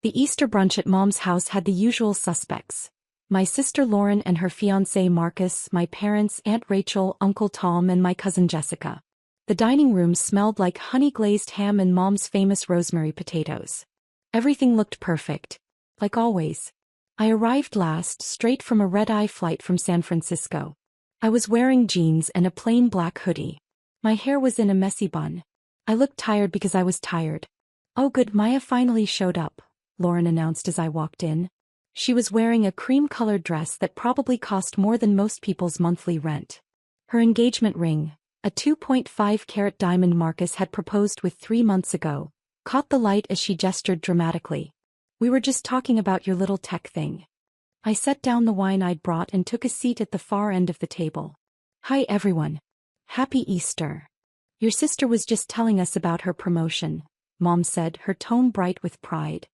The Easter brunch at Mom's house had the usual suspects. My sister Lauren and her fiancé Marcus, my parents, Aunt Rachel, Uncle Tom, and my cousin Jessica. The dining room smelled like honey-glazed ham and Mom's famous rosemary potatoes. Everything looked perfect. Like always. I arrived last, straight from a red-eye flight from San Francisco. I was wearing jeans and a plain black hoodie. My hair was in a messy bun. I looked tired because I was tired. "Oh good, Maya finally showed up," Lauren announced as I walked in. She was wearing a cream-colored dress that probably cost more than most people's monthly rent. Her engagement ring, a 2.5-carat diamond Marcus had proposed with 3 months ago, caught the light as she gestured dramatically. "We were just talking about your little tech thing." I set down the wine I'd brought and took a seat at the far end of the table. "Hi everyone. Happy Easter. Your sister was just telling us about her promotion," Mom said, her tone bright with pride.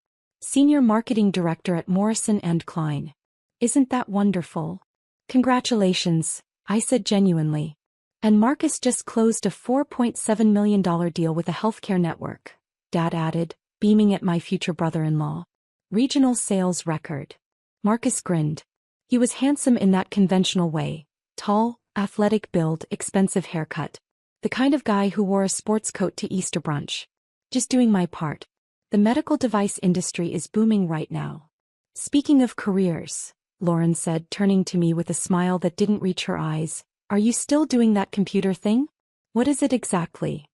"Senior Marketing Director at Morrison & Klein. Isn't that wonderful?" "Congratulations," I said genuinely. "And Marcus just closed a $4.7 million deal with a healthcare network," Dad added, beaming at my future brother-in-law. "Regional sales record." Marcus grinned. He was handsome in that conventional way. Tall, athletic build, expensive haircut. The kind of guy who wore a sports coat to Easter brunch. "Just doing my part. The medical device industry is booming right now." "Speaking of careers," Lauren said, turning to me with a smile that didn't reach her eyes, "are you still doing that computer thing?" "What is it exactly?"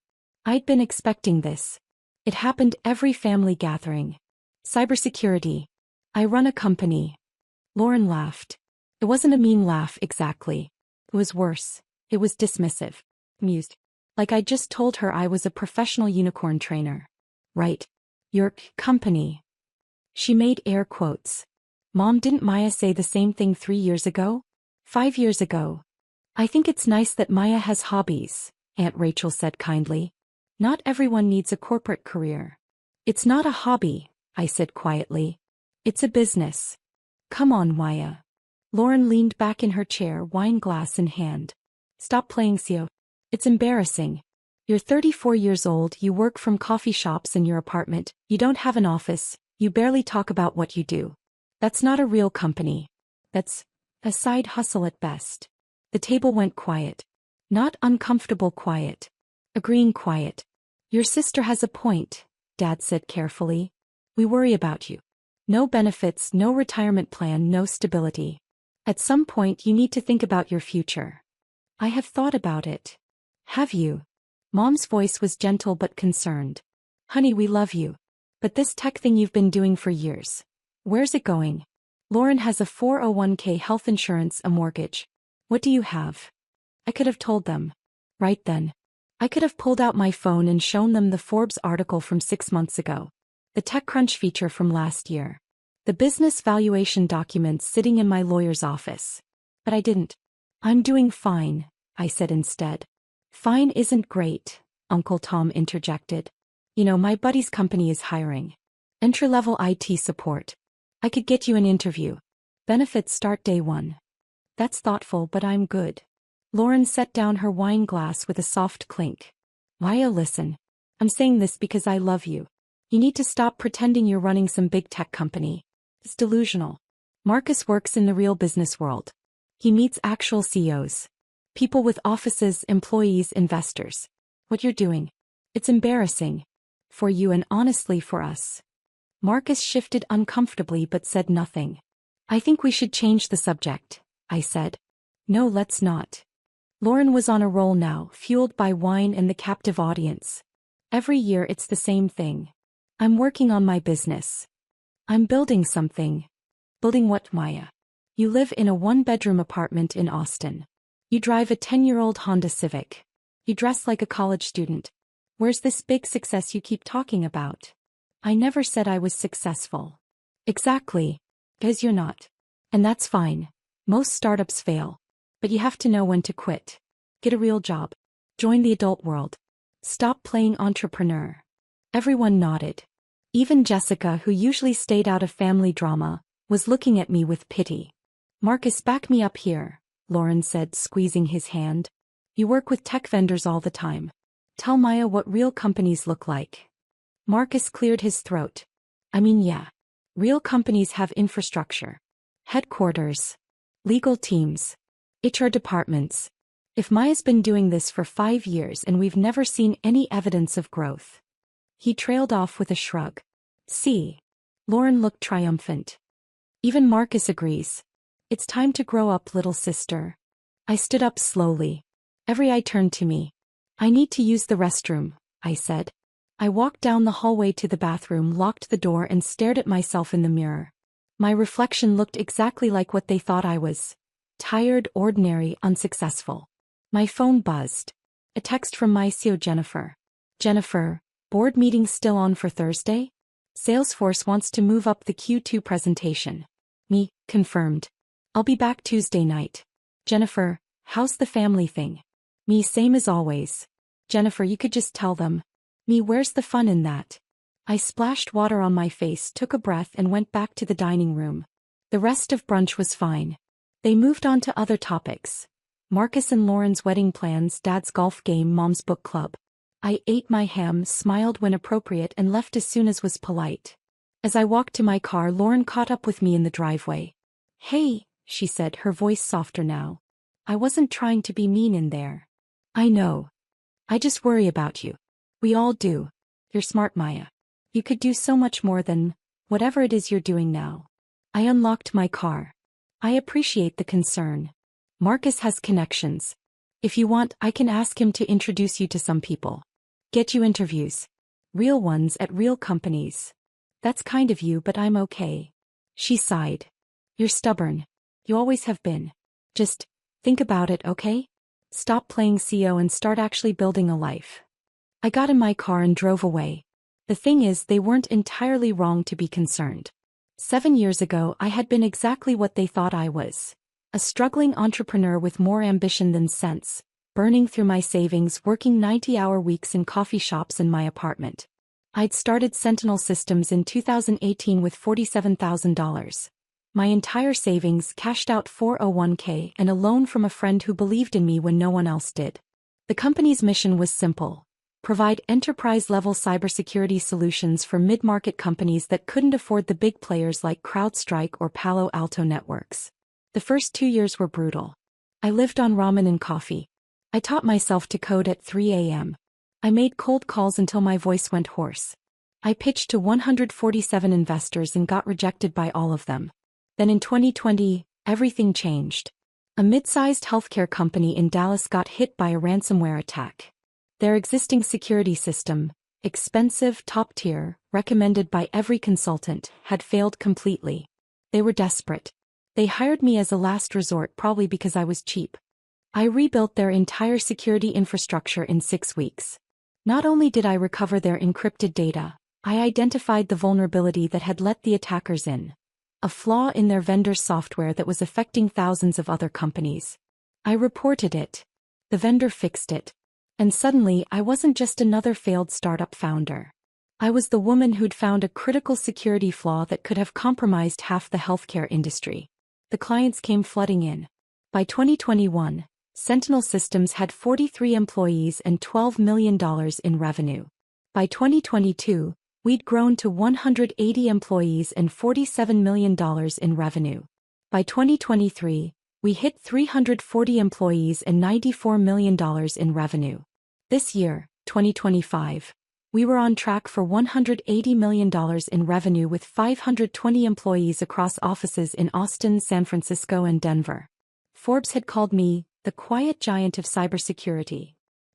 I'd been expecting this. It happened every family gathering. "Cybersecurity. I run a company." Lauren laughed. It wasn't a mean laugh exactly. It was worse. It was dismissive. Amused. Like I'd just told her I was a professional unicorn trainer. "Right. Your company." She made air quotes. "Mom, didn't Maya say the same thing 3 years ago? 5 years ago?" "I think it's nice that Maya has hobbies," Aunt Rachel said kindly. "Not everyone needs a corporate career." "It's not a hobby," I said quietly. "It's a business." "Come on, Maya." Lauren leaned back in her chair, wine glass in hand. "Stop playing CEO. It's embarrassing. You're 34 years old, you work from coffee shops in your apartment, you don't have an office, you barely talk about what you do. That's not a real company. That's a side hustle at best." The table went quiet. Not uncomfortable quiet. Agreeing quiet. "Your sister has a point," Dad said carefully. "We worry about you. No benefits, no retirement plan, no stability. At some point you need to think about your future." "I have thought about it." "Have you?" Mom's voice was gentle but concerned. "Honey, we love you. But this tech thing you've been doing for years. Where's it going? Lauren has a 401k, health insurance, a mortgage. What do you have?" I could have told them. Right then. I could have pulled out my phone and shown them the Forbes article from 6 months ago. The TechCrunch feature from last year. The business valuation documents sitting in my lawyer's office. But I didn't. "I'm doing fine," I said instead. "Fine isn't great," Uncle Tom interjected. "You know, my buddy's company is hiring. Entry-level IT support. I could get you an interview. Benefits start day 1. "That's thoughtful, but I'm good." Lauren set down her wine glass with a soft clink. "Maya, listen. I'm saying this because I love you. You need to stop pretending you're running some big tech company. It's delusional. Marcus works in the real business world. He meets actual CEOs. People with offices, employees, investors. What you're doing. It's embarrassing. For you and honestly for us." Marcus shifted uncomfortably but said nothing. "I think we should change the subject," I said. "No, let's not." Lauren was on a roll now, fueled by wine and the captive audience. "Every year it's the same thing. I'm working on my business. I'm building something." "Building what, Maya?" "You live in a 1-bedroom apartment in Austin. You drive a 10-year-old Honda Civic. You dress like a college student. Where's this big success you keep talking about?" "I never said I was successful." "Exactly. Because you're not. And that's fine. Most startups fail. But you have to know when to quit. Get a real job. Join the adult world. Stop playing entrepreneur." Everyone nodded. Even Jessica, who usually stayed out of family drama, was looking at me with pity. "Marcus, back me up here," Lauren said, squeezing his hand. "You work with tech vendors all the time. Tell Maya what real companies look like." Marcus cleared his throat. "I mean, yeah. Real companies have infrastructure, headquarters, legal teams, HR departments. If Maya's been doing this for 5 years and we've never seen any evidence of growth. He trailed off with a shrug. See. Lauren looked triumphant. Even Marcus agrees. It's time to grow up, little sister. I stood up slowly. Every eye turned to me. I need to use the restroom, I said. I walked down the hallway to the bathroom, locked the door and stared at myself in the mirror. My reflection looked exactly like what they thought I was. Tired, ordinary, unsuccessful. My phone buzzed. A text from my CEO Jennifer. Jennifer, board meeting still on for Thursday? Salesforce wants to move up the Q2 presentation. Me, confirmed. I'll be back Tuesday night. Jennifer, how's the family thing? Me, same as always. Jennifer, you could just tell them. Me, where's the fun in that? I splashed water on my face, took a breath and went back to the dining room. The rest of brunch was fine. They moved on to other topics. Marcus and Lauren's wedding plans, Dad's golf game, Mom's book club. I ate my ham, smiled when appropriate and left as soon as was polite. As I walked to my car, Lauren caught up with me in the driveway. Hey, she said, her voice softer now. I wasn't trying to be mean in there. I know. I just worry about you. We all do. You're smart, Maya. You could do so much more than whatever it is you're doing now. I unlocked my car. I appreciate the concern. Marcus has connections. If you want, I can ask him to introduce you to some people. Get you interviews. Real ones at real companies. That's kind of you, but I'm okay. She sighed. You're stubborn. You always have been. Just think about it, okay? Stop playing CEO and start actually building a life. I got in my car and drove away. The thing is, they weren't entirely wrong to be concerned. 7 years ago, I had been exactly what they thought I was. A struggling entrepreneur with more ambition than sense, burning through my savings, working 90-hour weeks in coffee shops in my apartment. I'd started Sentinel Systems in 2018 with $47,000. My entire savings, cashed out 401k and a loan from a friend who believed in me when no one else did. The company's mission was simple. Provide enterprise-level cybersecurity solutions for mid-market companies that couldn't afford the big players like CrowdStrike or Palo Alto Networks. The first 2 years were brutal. I lived on ramen and coffee. I taught myself to code at 3 a.m. I made cold calls until my voice went hoarse. I pitched to 147 investors and got rejected by all of them. Then in 2020, everything changed. A mid-sized healthcare company in Dallas got hit by a ransomware attack. Their existing security system, expensive, top-tier, recommended by every consultant, had failed completely. They were desperate. They hired me as a last resort, probably because I was cheap. I rebuilt their entire security infrastructure in 6 weeks. Not only did I recover their encrypted data, I identified the vulnerability that had let the attackers in. A flaw in their vendor's software that was affecting thousands of other companies. I reported it. The vendor fixed it. And suddenly, I wasn't just another failed startup founder. I was the woman who'd found a critical security flaw that could have compromised half the healthcare industry. The clients came flooding in. By 2021, Sentinel Systems had 43 employees and $12 million in revenue. By 2022, we'd grown to 180 employees and $47 million in revenue. By 2023, we hit 340 employees and $94 million in revenue. This year, 2025, we were on track for $180 million in revenue with 520 employees across offices in Austin, San Francisco, and Denver. Forbes had called me the quiet giant of cybersecurity.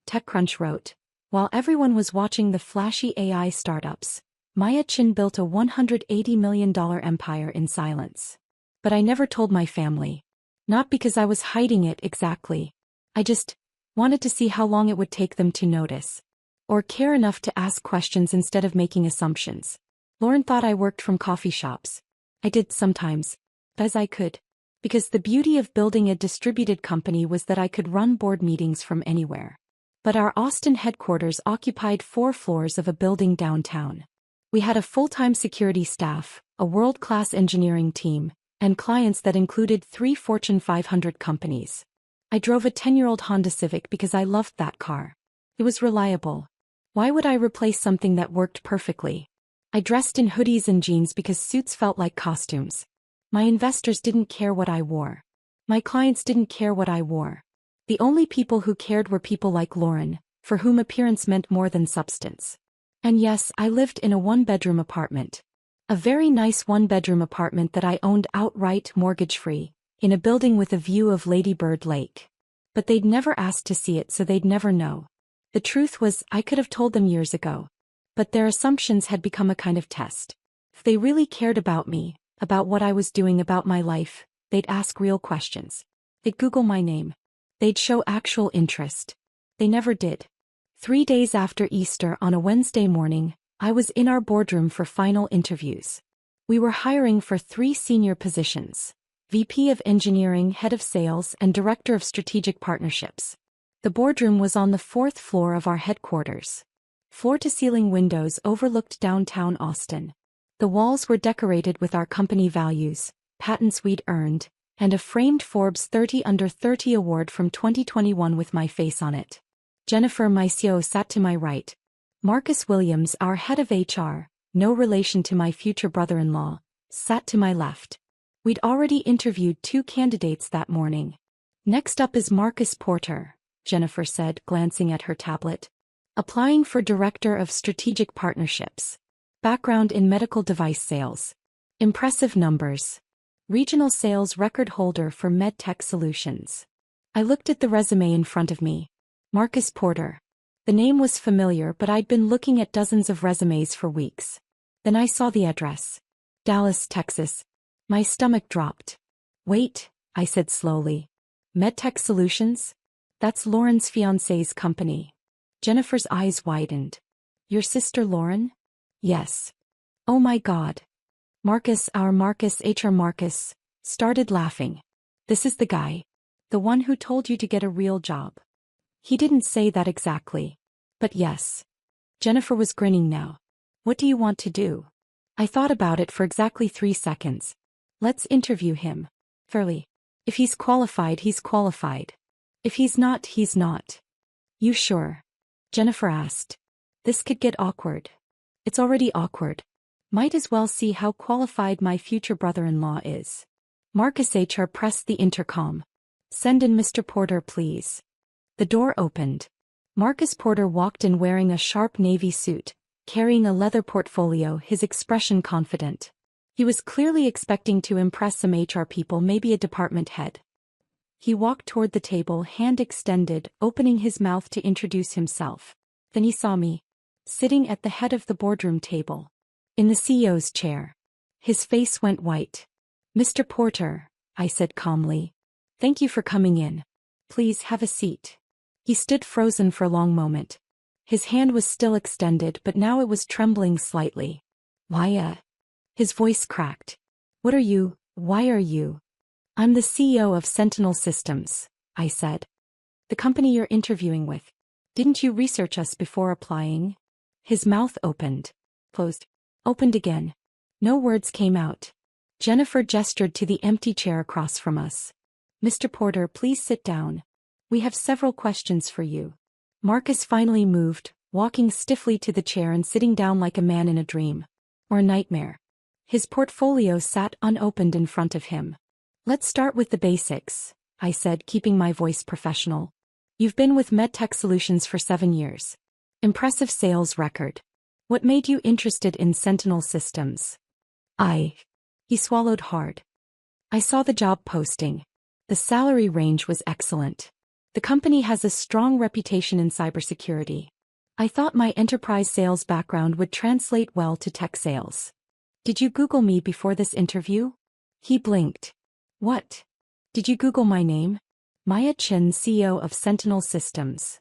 TechCrunch wrote, while everyone was watching the flashy AI startups, Maya Chin built a $180 million empire in silence. But I never told my family. Not because I was hiding it exactly. I just wanted to see how long it would take them to notice. Or care enough to ask questions instead of making assumptions. Lauren thought I worked from coffee shops. I did sometimes. As I could. Because the beauty of building a distributed company was that I could run board meetings from anywhere. But our Austin headquarters occupied 4 floors of a building downtown. We had a full-time security staff, a world-class engineering team, and clients that included 3 Fortune 500 companies. I drove a 10-year-old Honda Civic because I loved that car. It was reliable. Why would I replace something that worked perfectly? I dressed in hoodies and jeans because suits felt like costumes. My investors didn't care what I wore. My clients didn't care what I wore. The only people who cared were people like Lauren, for whom appearance meant more than substance. And yes, I lived in a one-bedroom apartment. A very nice one-bedroom apartment that I owned outright mortgage-free, in a building with a view of Lady Bird Lake. But they'd never asked to see it, so they'd never know. The truth was, I could have told them years ago. But their assumptions had become a kind of test. If they really cared about me, about what I was doing, about my life, they'd ask real questions. They'd Google my name. They'd show actual interest. They never did. 3 days after Easter, on a Wednesday morning, I was in our boardroom for final interviews. We were hiring for 3 senior positions: VP of Engineering, Head of Sales, and Director of Strategic Partnerships. The boardroom was on the 4th floor of our headquarters. Floor-to-ceiling windows overlooked downtown Austin. The walls were decorated with our company values, patents we'd earned, and a framed Forbes 30 Under 30 award from 2021 with my face on it. Jennifer, my CEO, sat to my right. Marcus Williams, our head of HR, no relation to my future brother-in-law, sat to my left. We'd already interviewed 2 candidates that morning. Next up is Marcus Porter, Jennifer said, glancing at her tablet. Applying for Director of Strategic Partnerships. Background in medical device sales. Impressive numbers. Regional sales record holder for MedTech Solutions. I looked at the resume in front of me. Marcus Porter. The name was familiar, but I'd been looking at dozens of resumes for weeks. Then I saw the address. Dallas, Texas. My stomach dropped. Wait, I said slowly. MedTech Solutions? That's Lauren's fiancé's company. Jennifer's eyes widened. Your sister Lauren? Yes. Oh my God. Marcus, our Marcus, HR Marcus, started laughing. This is the guy. The one who told you to get a real job. He didn't say that exactly. But yes. Jennifer was grinning now. What do you want to do? I thought about it for exactly 3 seconds. Let's interview him. Fairly. If he's qualified, he's qualified. If he's not, he's not. You sure? Jennifer asked. This could get awkward. It's already awkward. Might as well see how qualified my future brother-in-law is. Marcus HR pressed the intercom. Send in Mr. Porter, please. The door opened. Marcus Porter walked in wearing a sharp navy suit, carrying a leather portfolio, his expression confident. He was clearly expecting to impress some HR people, maybe a department head. He walked toward the table, hand extended, opening his mouth to introduce himself. Then he saw me, sitting at the head of the boardroom table, in the CEO's chair. His face went white. Mr. Porter, I said calmly. Thank you for coming in. Please have a seat. He stood frozen for a long moment. His hand was still extended, but now it was trembling slightly. Why, His voice cracked. What are you? Why are you? I'm the CEO of Sentinel Systems, I said. The company you're interviewing with. Didn't you research us before applying? His mouth opened. Closed. Opened again. No words came out. Jennifer gestured to the empty chair across from us. Mr. Porter, please sit down. We have several questions for you. Marcus finally moved, walking stiffly to the chair and sitting down like a man in a dream. Or a nightmare. His portfolio sat unopened in front of him. Let's start with the basics, I said, keeping my voice professional. You've been with MedTech Solutions for 7 years. Impressive sales record. What made you interested in Sentinel Systems? He swallowed hard. I saw the job posting. The salary range was excellent. The company has a strong reputation in cybersecurity. I thought my enterprise sales background would translate well to tech sales. Did you Google me before this interview? He blinked. What? Did you Google my name? Maya Chen, CEO of Sentinel Systems.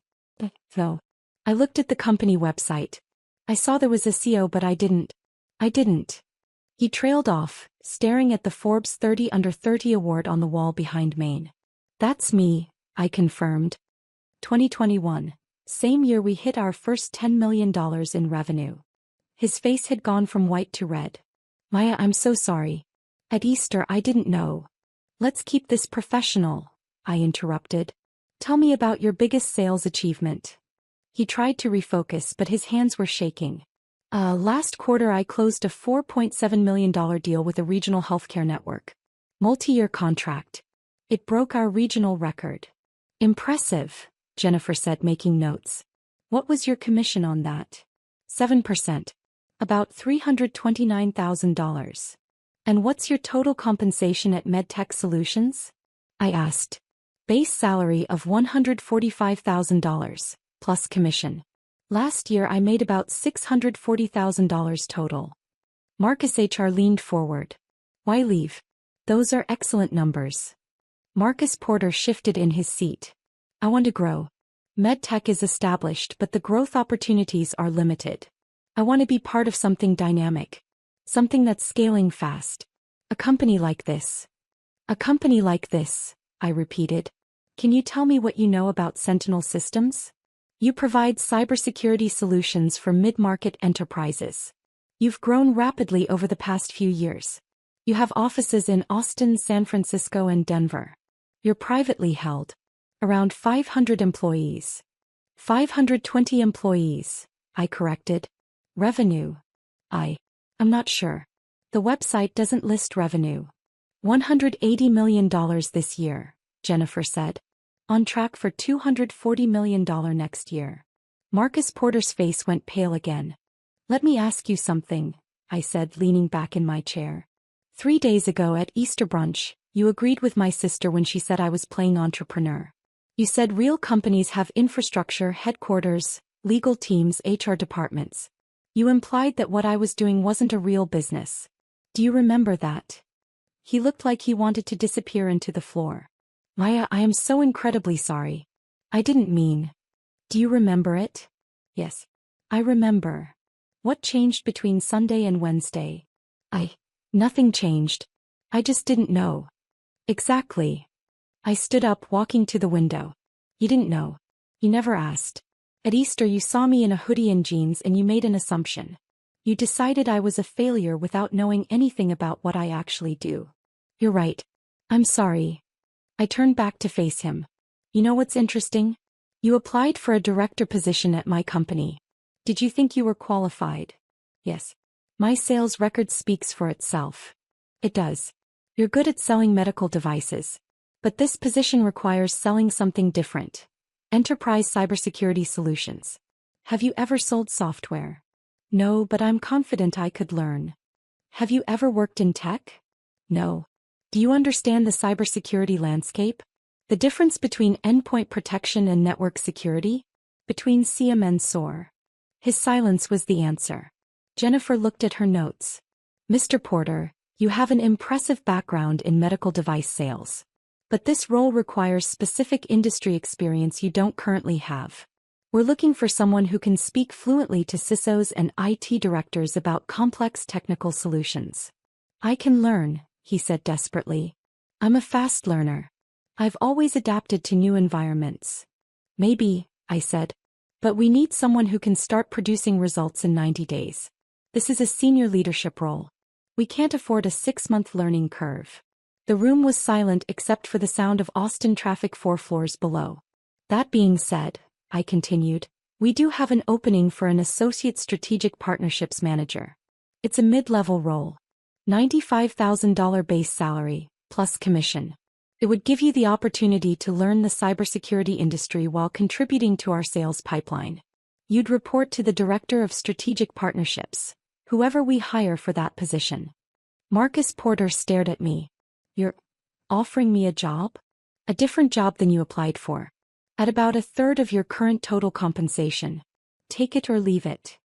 No. I looked at the company website. I saw there was a CEO, but I didn't. He trailed off, staring at the Forbes 30 Under 30 award on the wall behind Maine. That's me, I confirmed. 2021. Same year we hit our first $10 million in revenue. His face had gone from white to red. Maya, I'm so sorry. At Easter I didn't know. Let's keep this professional, I interrupted. Tell me about your biggest sales achievement. He tried to refocus, but his hands were shaking. Last quarter I closed a $4.7 million deal with a regional healthcare network. Multi-year contract. It broke our regional record. Impressive, Jennifer said, making notes. What was your commission on that? 7%. About $329,000. And what's your total compensation at MedTech Solutions? I asked. Base salary of $145,000, plus commission. Last year I made about $640,000 total. Marcus HR leaned forward. Why leave? Those are excellent numbers. Marcus Porter shifted in his seat. I want to grow. MedTech is established, but the growth opportunities are limited. I want to be part of something dynamic. Something that's scaling fast. A company like this. A company like this, I repeated. Can you tell me what you know about Sentinel Systems? You provide cybersecurity solutions for mid-market enterprises. You've grown rapidly over the past few years. You have offices in Austin, San Francisco, and Denver. You're privately held. Around 500 employees. 520 employees, I corrected. Revenue? I'm not sure. The website doesn't list revenue. $180 million this year, Jennifer said. On track for $240 million next year. Marcus Porter's face went pale again. Let me ask you something, I said, leaning back in my chair. 3 days ago at Easter brunch, you agreed with my sister when she said I was playing entrepreneur. You said real companies have infrastructure, headquarters, legal teams, HR departments. You implied that what I was doing wasn't a real business. Do you remember that? He looked like he wanted to disappear into the floor. Maya, I am so incredibly sorry. I didn't mean. Do you remember it? Yes. I remember. What changed between Sunday and Wednesday? Nothing changed. I just didn't know. Exactly. I stood up, walking to the window. You didn't know. You never asked. At Easter you saw me in a hoodie and jeans and you made an assumption. You decided I was a failure without knowing anything about what I actually do. You're right. I'm sorry. I turned back to face him. You know what's interesting? You applied for a director position at my company. Did you think you were qualified? Yes. My sales record speaks for itself. It does. You're good at selling medical devices. But this position requires selling something different. Enterprise cybersecurity solutions. Have you ever sold software? No, but I'm confident I could learn. Have you ever worked in tech? No. Do you understand the cybersecurity landscape? The difference between endpoint protection and network security? Between CM and SOAR? His silence was the answer. Jennifer looked at her notes. Mr. Porter, you have an impressive background in medical device sales. But this role requires specific industry experience you don't currently have. We're looking for someone who can speak fluently to CISOs and IT directors about complex technical solutions. I can learn, he said desperately. I'm a fast learner. I've always adapted to new environments. Maybe, I said. But we need someone who can start producing results in 90 days. This is a senior leadership role. We can't afford a 6-month learning curve. The room was silent except for the sound of Austin traffic 4 floors below. That being said, I continued, we do have an opening for an associate strategic partnerships manager. It's a mid-level role. $95,000 base salary, plus commission. It would give you the opportunity to learn the cybersecurity industry while contributing to our sales pipeline. You'd report to the director of strategic partnerships, whoever we hire for that position. Marcus Porter stared at me. You're offering me a job? A different job than you applied for. At about a third of your current total compensation. Take it or leave it.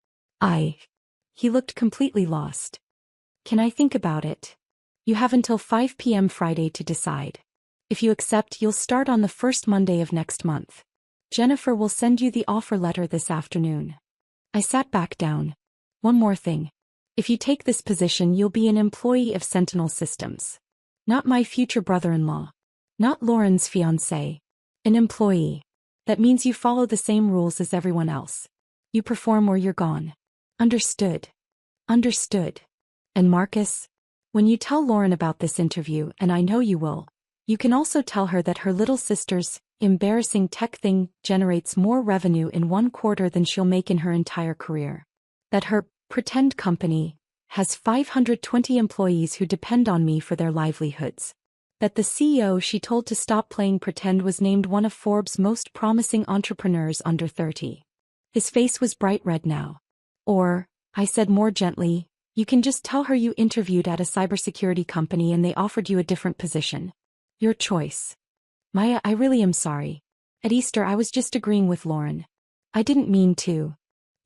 He looked completely lost. Can I think about it? You have until 5 p.m. Friday to decide. If you accept, you'll start on the first Monday of next month. Jennifer will send you the offer letter this afternoon. I sat back down. One more thing. If you take this position, you'll be an employee of Sentinel Systems. Not my future brother-in-law. Not Lauren's fiancé. An employee. That means you follow the same rules as everyone else. You perform or you're gone. Understood. Understood. And Marcus? When you tell Lauren about this interview, and I know you will, you can also tell her that her little sister's embarrassing tech thing generates more revenue in 1 quarter than she'll make in her entire career. That her Pretend company. Has 520 employees who depend on me for their livelihoods. That the CEO she told to stop playing pretend was named one of Forbes' most promising entrepreneurs under 30. His face was bright red now. Or, I said more gently, you can just tell her you interviewed at a cybersecurity company and they offered you a different position. Your choice. Maya, I really am sorry. At Easter I was just agreeing with Lauren. I didn't mean to.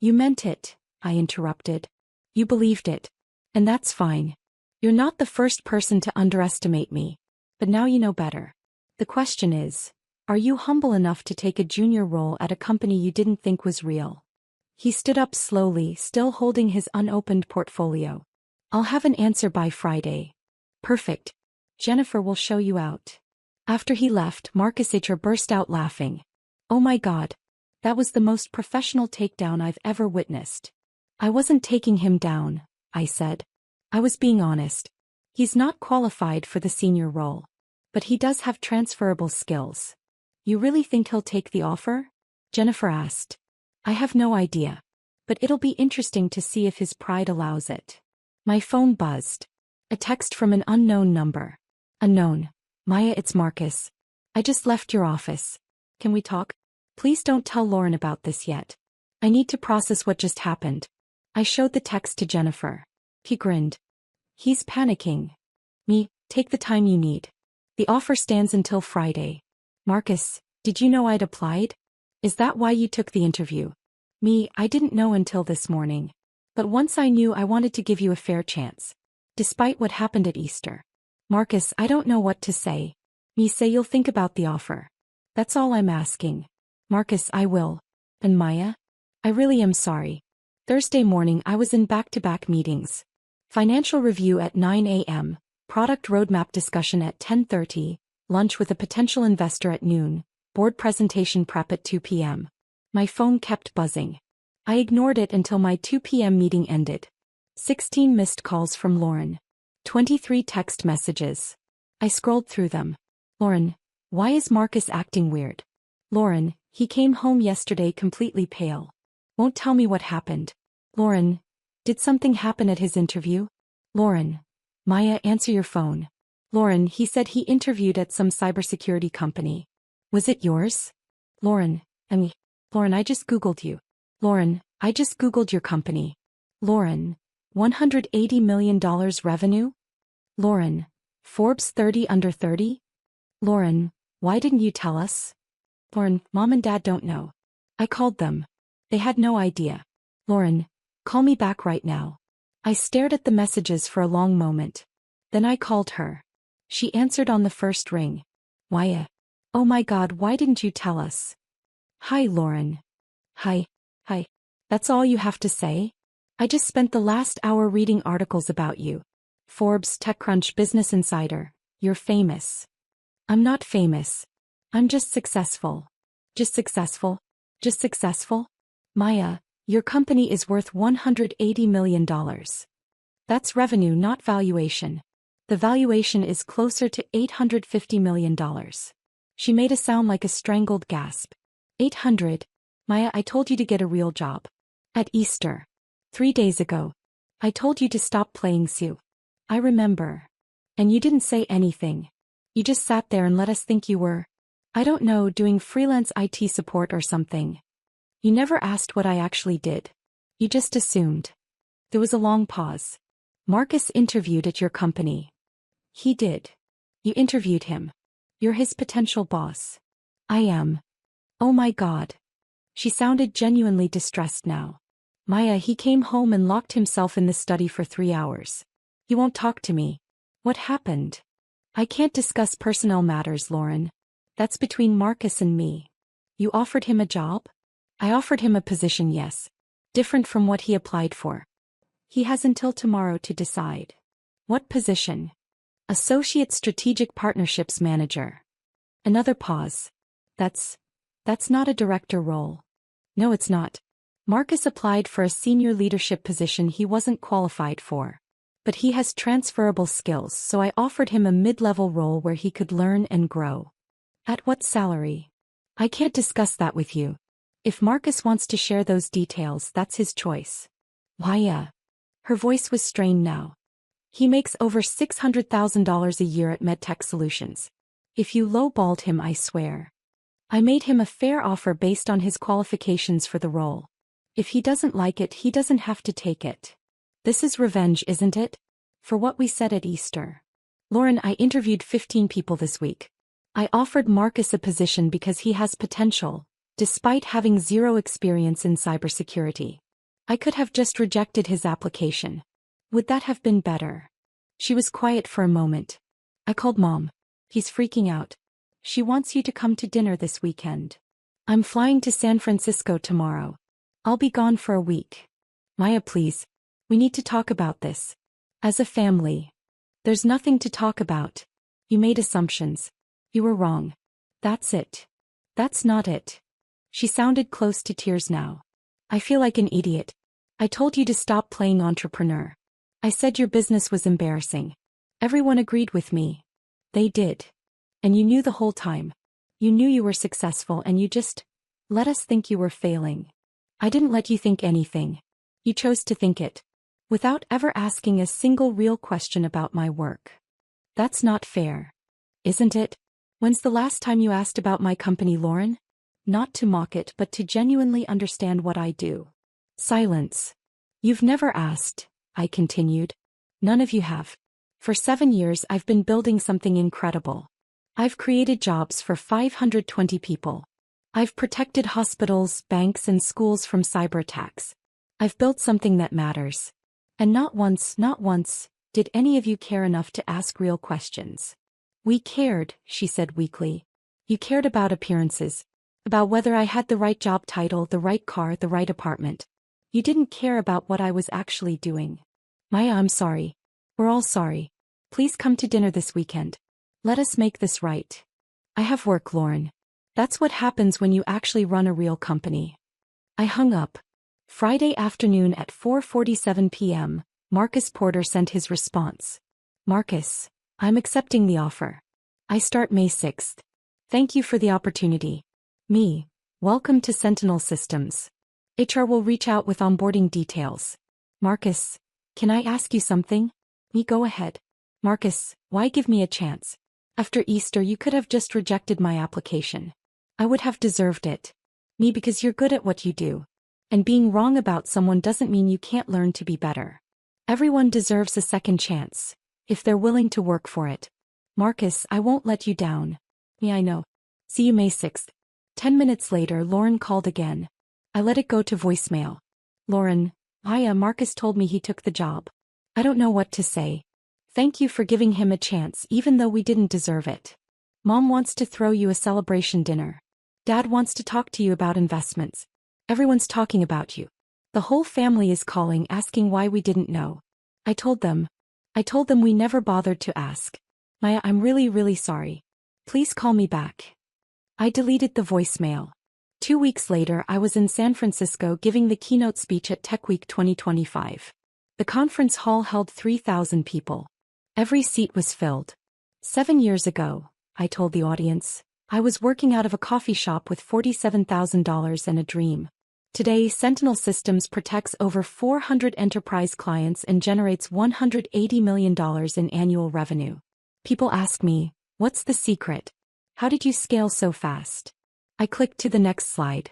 You meant it, I interrupted. You believed it. And that's fine. You're not the first person to underestimate me. But now you know better. The question is, are you humble enough to take a junior role at a company you didn't think was real? He stood up slowly, still holding his unopened portfolio. I'll have an answer by Friday. Perfect. Jennifer will show you out. After he left, Marcus HR burst out laughing. Oh my God. That was the most professional takedown I've ever witnessed. I wasn't taking him down, I said. I was being honest. He's not qualified for the senior role. But he does have transferable skills. You really think he'll take the offer? Jennifer asked. I have no idea. But it'll be interesting to see if his pride allows it. My phone buzzed. A text from an unknown number. Unknown. Maya, it's Marcus. I just left your office. Can we talk? Please don't tell Lauren about this yet. I need to process what just happened. I showed the text to Jennifer. He grinned. He's panicking. Me, take the time you need. The offer stands until Friday. Marcus, did you know I'd applied? Is that why you took the interview? Me, I didn't know until this morning. But once I knew, I wanted to give you a fair chance. Despite what happened at Easter. Marcus, I don't know what to say. Me, say you'll think about the offer. That's all I'm asking. Marcus, I will. And Maya? I really am sorry. Thursday morning I was in back-to-back meetings. Financial review at 9 a.m., product roadmap discussion at 10:30, lunch with a potential investor at noon, board presentation prep at 2 p.m. My phone kept buzzing. I ignored it until my 2 p.m. meeting ended. 16 missed calls from Lauren. 23 text messages. I scrolled through them. Lauren, why is Marcus acting weird? Lauren, he came home yesterday completely pale. Won't tell me what happened. Lauren, did something happen at his interview? Lauren, Maya, answer your phone. Lauren, he said he interviewed at some cybersecurity company. Was it yours? Lauren, Lauren, I just Googled you. Lauren, I just Googled your company. Lauren, $180 million revenue? Lauren, Forbes 30 under 30? Lauren, why didn't you tell us? Lauren, Mom and Dad don't know. I called them. They had no idea. Lauren, call me back right now. I stared at the messages for a long moment. Then I called her. She answered on the first ring. Maya. Oh my God, why didn't you tell us? Hi, Lauren. Hi. That's all you have to say? I just spent the last hour reading articles about you. Forbes, TechCrunch, Business Insider. You're famous. I'm not famous. I'm just successful. Just successful? Just successful? Maya, your company is worth $180 million. That's revenue, not valuation. The valuation is closer to $850 million. She made a sound like a strangled gasp. 800. Maya, I told you to get a real job. At Easter. 3 days ago. I told you to stop playing Sue. I remember. And you didn't say anything. You just sat there and let us think you were, I don't know, doing freelance IT support or something. You never asked what I actually did. You just assumed. There was a long pause. Marcus interviewed at your company. He did. You interviewed him. You're his potential boss. I am. Oh my God. She sounded genuinely distressed now. Maya, he came home and locked himself in the study for 3 hours. He won't talk to me. What happened? I can't discuss personnel matters, Lauren. That's between Marcus and me. You offered him a job? I offered him a position, yes. Different from what he applied for. He has until tomorrow to decide. What position? Associate Strategic Partnerships Manager. Another pause. That's not a director role. No, it's not. Marcus applied for a senior leadership position he wasn't qualified for. But he has transferable skills, so I offered him a mid-level role where he could learn and grow. At what salary? I can't discuss that with you. If Marcus wants to share those details, that's his choice. Why? Her voice was strained now. He makes over $600,000 a year at MedTech Solutions. If you lowballed him, I swear. I made him a fair offer based on his qualifications for the role. If he doesn't like it, he doesn't have to take it. This is revenge, isn't it? For what we said at Easter. Lauren, I interviewed 15 people this week. I offered Marcus a position because he has potential, despite having zero experience in cybersecurity. I could have just rejected his application. Would that have been better? She was quiet for a moment. I called Mom. He's freaking out. She wants you to come to dinner this weekend. I'm flying to San Francisco tomorrow. I'll be gone for a week. Maya, please. We need to talk about this. As a family. There's nothing to talk about. You made assumptions. You were wrong. That's it. That's not it. She sounded close to tears now. I feel like an idiot. I told you to stop playing entrepreneur. I said your business was embarrassing. Everyone agreed with me. They did. And you knew the whole time. You knew you were successful and you just let us think you were failing. I didn't let you think anything. You chose to think it. Without ever asking a single real question about my work. That's not fair. Isn't it? When's the last time you asked about my company, Lauren? Not to mock it, but to genuinely understand what I do. Silence. You've never asked, I continued. None of you have. For 7 years I've been building something incredible. I've created jobs for 520 people. I've protected hospitals, banks, and schools from cyber attacks. I've built something that matters. And not once, did any of you care enough to ask real questions. We cared, she said weakly. You cared about appearances. About whether I had the right job title, the right car, the right apartment. You didn't care about what I was actually doing. Maya, I'm sorry. We're all sorry. Please come to dinner this weekend. Let us make this right. I have work, Lauren. That's what happens when you actually run a real company. I hung up. Friday afternoon at 4:47 p.m., Marcus Porter sent his response. Marcus, I'm accepting the offer. I start May 6th. Thank you for the opportunity. Me, welcome to Sentinel Systems. HR will reach out with onboarding details. Marcus, can I ask you something? Me, go ahead. Marcus, why give me a chance? After Easter you could have just rejected my application. I would have deserved it. Me, because you're good at what you do. And being wrong about someone doesn't mean you can't learn to be better. Everyone deserves a second chance, if they're willing to work for it. Marcus, I won't let you down. Me, I know. See you May 6th. 10 minutes later, Lauren called again. I let it go to voicemail. Lauren, Marcus told me he took the job. I don't know what to say. Thank you for giving him a chance even though we didn't deserve it. Mom wants to throw you a celebration dinner. Dad wants to talk to you about investments. Everyone's talking about you. The whole family is calling asking why we didn't know. I told them we never bothered to ask. Maya, I'm really sorry. Please call me back. I deleted the voicemail. 2 weeks later I was in San Francisco giving the keynote speech at Tech Week 2025. The conference hall held 3,000 people. Every seat was filled. 7 years ago, I told the audience, I was working out of a coffee shop with $47,000 and a dream. Today, Sentinel Systems protects over 400 enterprise clients and generates $180 million in annual revenue. People ask me, what's the secret? How did you scale so fast? I clicked to the next slide.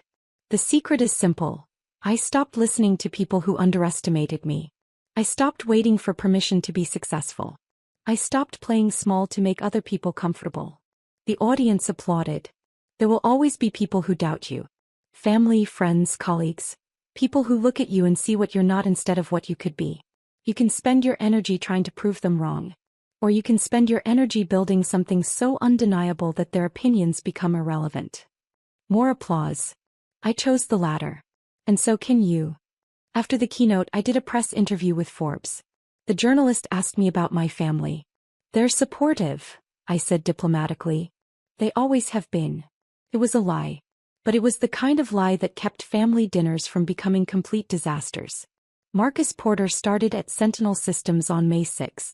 The secret is simple. I stopped listening to people who underestimated me. I stopped waiting for permission to be successful. I stopped playing small to make other people comfortable. The audience applauded. There will always be people who doubt you. Family, friends, colleagues. People who look at you and see what you're not instead of what you could be. You can spend your energy trying to prove them wrong. Or you can spend your energy building something so undeniable that their opinions become irrelevant. More applause. I chose the latter. And so can you. After the keynote, I did a press interview with Forbes. The journalist asked me about my family. They're supportive, I said diplomatically. They always have been. It was a lie. But it was the kind of lie that kept family dinners from becoming complete disasters. Marcus Porter started at Sentinel Systems on May 6th.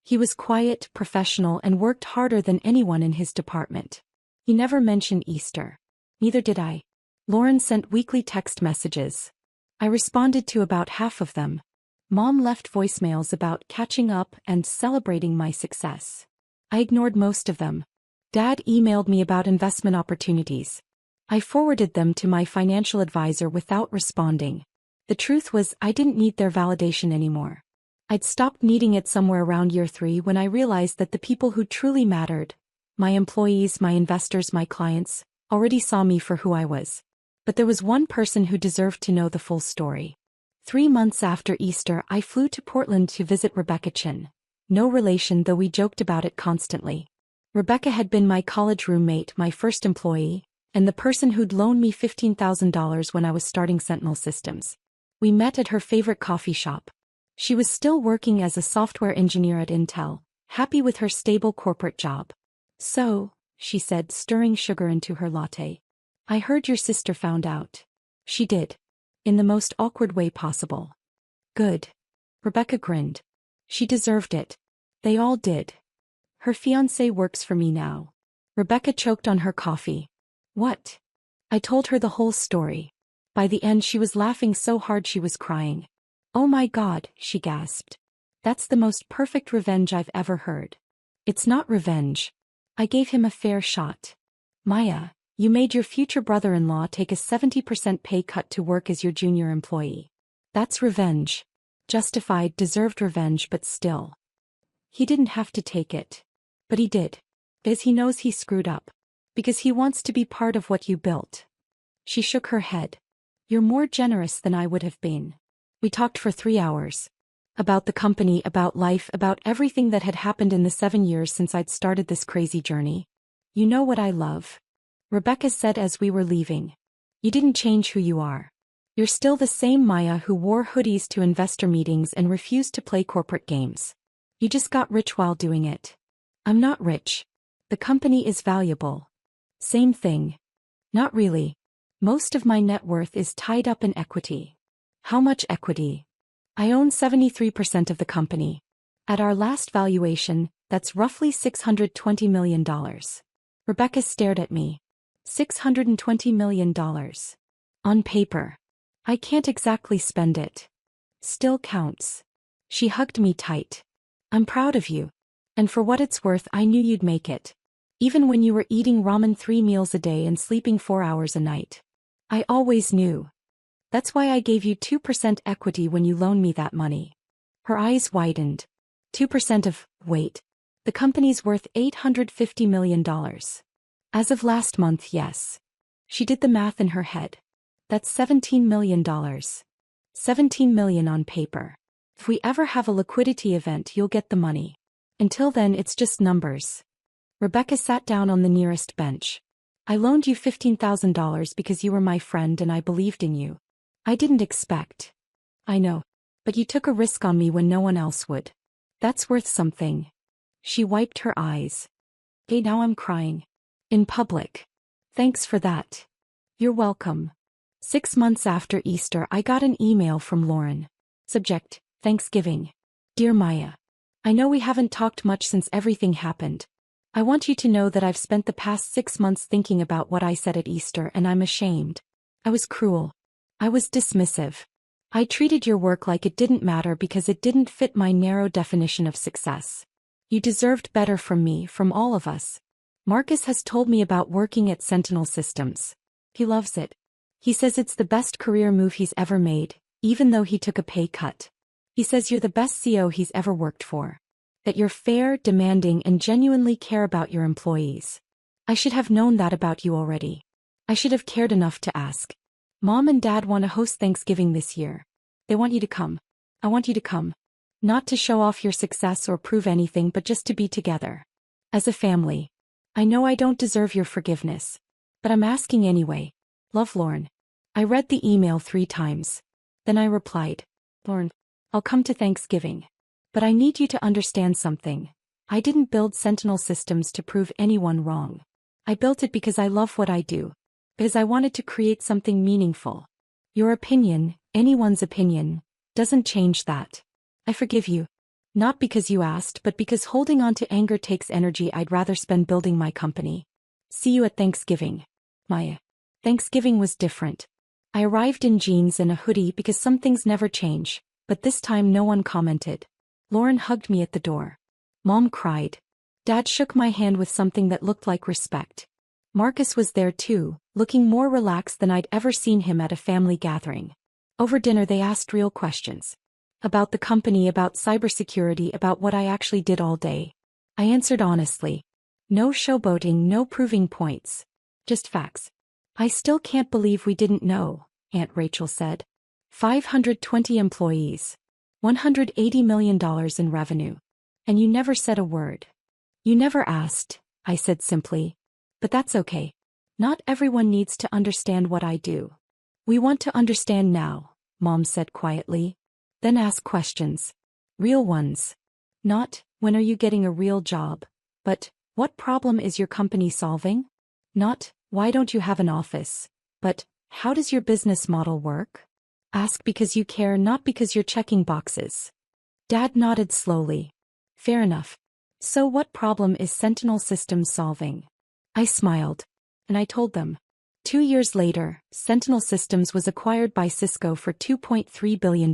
He was quiet, professional, and worked harder than anyone in his department. He never mentioned Easter. Neither did I. Lauren sent weekly text messages. I responded to about half of them. Mom left voicemails about catching up and celebrating my success. I ignored most of them. Dad emailed me about investment opportunities. I forwarded them to my financial advisor without responding. The truth was, I didn't need their validation anymore. I'd stopped needing it somewhere around year 3 when I realized that the people who truly mattered, my employees, my investors, my clients, already saw me for who I was. But there was one person who deserved to know the full story. 3 months after Easter, I flew to Portland to visit Rebecca Chin. No relation, though we joked about it constantly. Rebecca had been my college roommate, my first employee, and the person who'd loaned me $15,000 when I was starting Sentinel Systems. We met at her favorite coffee shop. She was still working as a software engineer at Intel, happy with her stable corporate job. "So," she said, stirring sugar into her latte, "I heard your sister found out." "She did. In the most awkward way possible." "Good." Rebecca grinned. "She deserved it. They all did. Her fiancé works for me now." Rebecca choked on her coffee. "What?" I told her the whole story. By the end she was laughing so hard she was crying. "Oh my God," she gasped. "That's the most perfect revenge I've ever heard." "It's not revenge. I gave him a fair shot. Maya, you made your future brother-in-law take a 70% pay cut to work as your junior employee. That's revenge. Justified, deserved revenge, but still. He didn't have to take it. But he did. Because he knows he screwed up. Because he wants to be part of what you built." She shook her head. "You're more generous than I would have been." We talked for 3 hours. About the company, about life, about everything that had happened in the 7 years since I'd started this crazy journey. "You know what I love?" Rebecca said as we were leaving. "You didn't change who you are. You're still the same Maya who wore hoodies to investor meetings and refused to play corporate games. You just got rich while doing it." "I'm not rich. The company is valuable." "Same thing." "Not really. Most of my net worth is tied up in equity." "How much equity?" "I own 73% of the company. At our last valuation, that's roughly $620 million. Rebecca stared at me. $620 million. On paper. I can't exactly spend it. Still counts. She hugged me tight. "I'm proud of you. And for what it's worth, I knew you'd make it. Even when you were eating ramen 3 meals a day and sleeping 4 hours a night. I always knew. That's why I gave you 2% equity when you loaned me that money." Her eyes widened. 2% of, wait. The company's worth $850 million. As of last month, yes. She did the math in her head. That's $17 million. $17 million on paper. If we ever have a liquidity event, you'll get the money. Until then, it's just numbers. Rebecca sat down on the nearest bench. "I loaned you $15,000 because you were my friend and I believed in you. I didn't expect." "I know. But you took a risk on me when no one else would. That's worth something." She wiped her eyes. "Okay, now I'm crying. In public. Thanks for that." "You're welcome." 6 months after Easter, I got an email from Lauren. Subject: Thanksgiving. "Dear Maya, I know we haven't talked much since everything happened. I want you to know that I've spent the past 6 months thinking about what I said at Easter and I'm ashamed. I was cruel. I was dismissive. I treated your work like it didn't matter because it didn't fit my narrow definition of success. You deserved better from me, from all of us. Marcus has told me about working at Sentinel Systems. He loves it. He says it's the best career move he's ever made, even though he took a pay cut. He says you're the best CEO he's ever worked for. That you're fair, demanding, and genuinely care about your employees. I should have known that about you already. I should have cared enough to ask. Mom and Dad want to host Thanksgiving this year. They want you to come. I want you to come. Not to show off your success or prove anything, but just to be together. As a family. I know I don't deserve your forgiveness. But I'm asking anyway. Love, Lauren." I read the email 3 times. Then I replied, "Lauren, I'll come to Thanksgiving. But I need you to understand something. I didn't build Sentinel Systems to prove anyone wrong. I built it because I love what I do. Because I wanted to create something meaningful. Your opinion, anyone's opinion, doesn't change that. I forgive you. Not because you asked, but because holding on to anger takes energy I'd rather spend building my company. See you at Thanksgiving. Maya." Thanksgiving was different. I arrived in jeans and a hoodie because some things never change, but this time no one commented. Lauren hugged me at the door. Mom cried. Dad shook my hand with something that looked like respect. Marcus was there too, looking more relaxed than I'd ever seen him at a family gathering. Over dinner they asked real questions. About the company, about cybersecurity, about what I actually did all day. I answered honestly. No showboating, no proving points. Just facts. I still can't believe we didn't know, Aunt Rachel said. 520 employees. $180 million in revenue. And you never said a word. You never asked, I said simply. But that's okay. Not everyone needs to understand what I do. We want to understand now, Mom said quietly. Then ask questions. Real ones. Not, when are you getting a real job? But, what problem is your company solving? Not, why don't you have an office? But, how does your business model work? Ask because you care, not because you're checking boxes. Dad nodded slowly. Fair enough. So what problem is Sentinel Systems solving? I smiled. And I told them. 2 years later, Sentinel Systems was acquired by Cisco for $2.3 billion.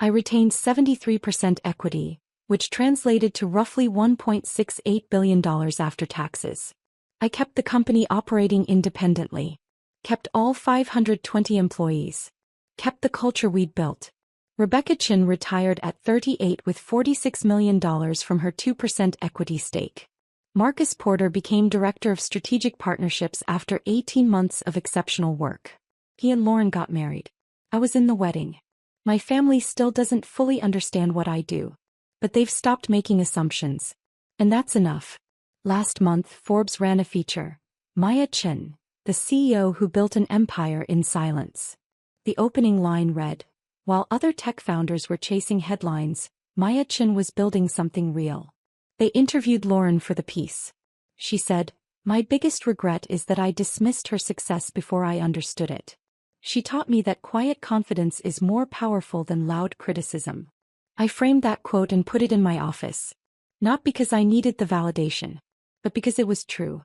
I retained 73% equity, which translated to roughly $1.68 billion after taxes. I kept the company operating independently. Kept all 520 employees. Kept the culture we'd built. Rebecca Chin retired at 38 with $46 million from her 2% equity stake. Marcus Porter became Director of Strategic Partnerships after 18 months of exceptional work. He and Lauren got married. I was in the wedding. My family still doesn't fully understand what I do. But they've stopped making assumptions. And that's enough. Last month, Forbes ran a feature. Maya Chin, the CEO who built an empire in silence. The opening line read, while other tech founders were chasing headlines, Maya Chin was building something real. They interviewed Lauren for the piece. She said, my biggest regret is that I dismissed her success before I understood it. She taught me that quiet confidence is more powerful than loud criticism. I framed that quote and put it in my office. Not because I needed the validation, but because it was true.